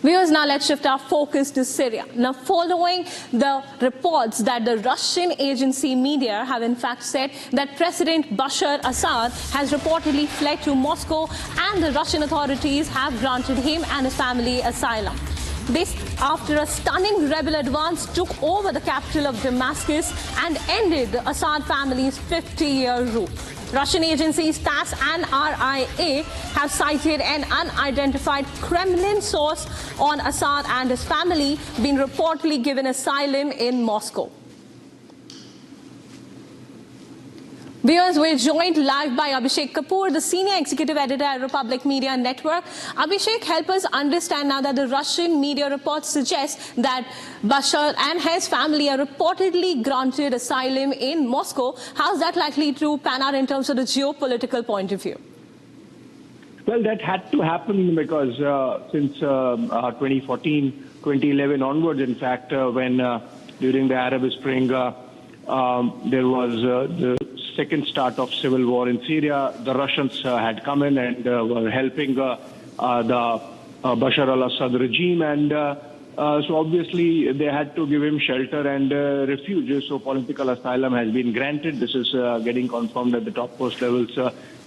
Viewers, now let's shift our focus to Syria. Now, following the reports that the Russian agency media have in fact said that President Bashar Assad has reportedly fled to Moscow and the Russian authorities have granted him and his family asylum. This after a stunning rebel advance took over the capital of Damascus and ended the Assad family's 50-year rule. Russian agencies TASS and RIA have cited an unidentified Kremlin source on Assad and his family being reportedly given asylum in Moscow. Viewers, we're joined live by Abhishek Kapoor, the Senior Executive Editor at Republic Media Network. Abhishek, help us understand now that the Russian media reports suggest that Bashar and his family are reportedly granted asylum in Moscow. How's that likely to pan out in terms of the geopolitical point of view? Well, that had to happen because since 2014, 2011 onwards, in fact, when during the Arab Spring, there was the second start of civil war in Syria, the Russians had come in and were helping the Bashar al-Assad regime, and so obviously they had to give him shelter and refuge. So political asylum has been granted. This is getting confirmed at the top post levels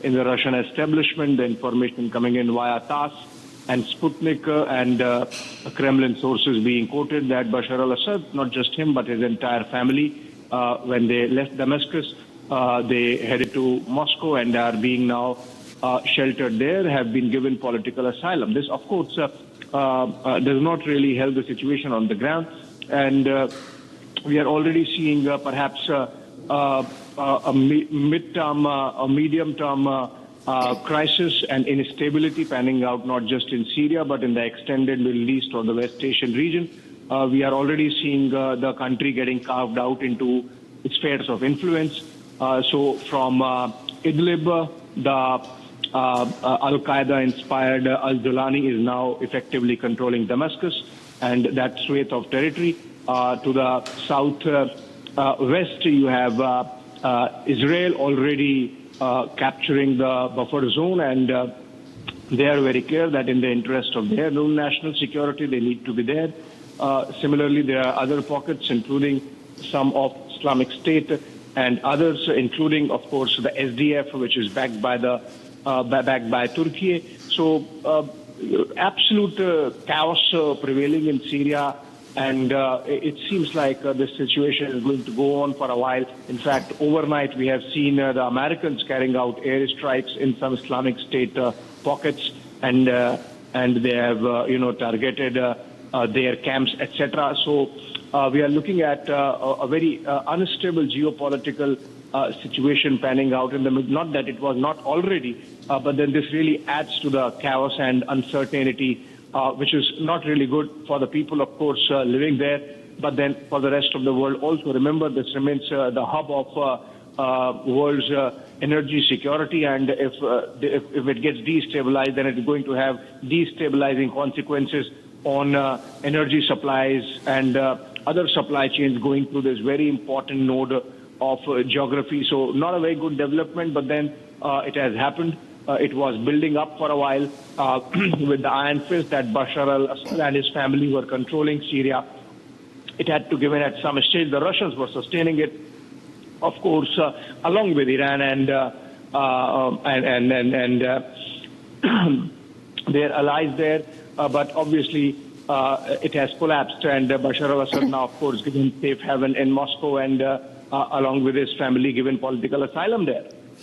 in the Russian establishment. The information coming in via TASS and Sputnik and Kremlin sources being quoted that Bashar al-Assad, not just him but his entire family, when they left Damascus, they headed to Moscow and are being now sheltered there, have been given political asylum. This, of course, does not really help the situation on the ground. And we are already seeing perhaps a medium-term crisis and instability panning out not just in Syria but in the extended Middle East or the West Asian region. We are already seeing the country getting carved out into spheres of influence. So from Idlib, the Al-Qaeda-inspired al-Julani is now effectively controlling Damascus and that swathe of territory. To the south-west, you have Israel already capturing the buffer zone, and they are very clear that in the interest of their own national security, they need to be there. Similarly, there are other pockets, including some of Islamic State and others, including, of course, the SDF, which is backed by Turkey. So, absolute chaos prevailing in Syria, and it seems like this situation is going to go on for a while. In fact, overnight we have seen the Americans carrying out airstrikes in some Islamic State pockets, and they have targeted their camps, etc. So. We are looking at a very unstable geopolitical situation panning out in the middle. Not that it was not already, but then this really adds to the chaos and uncertainty, which is not really good for the people, of course, living there, but then for the rest of the world. Also, remember, this remains the hub of world's energy security, and if it gets destabilized, then it is going to have destabilizing consequences on energy supplies and other supply chains going through this very important node of geography. So not a very good development, but then it has happened. It was building up for a while with the iron fist that Bashar al-Assad and his family were controlling Syria. It had to give in at some stage. The Russians were sustaining it, of course, along with Iran and their allies there. But obviously, it has collapsed, and Bashar al-Assad now, of course, given safe haven in Moscow and along with his family given political asylum there.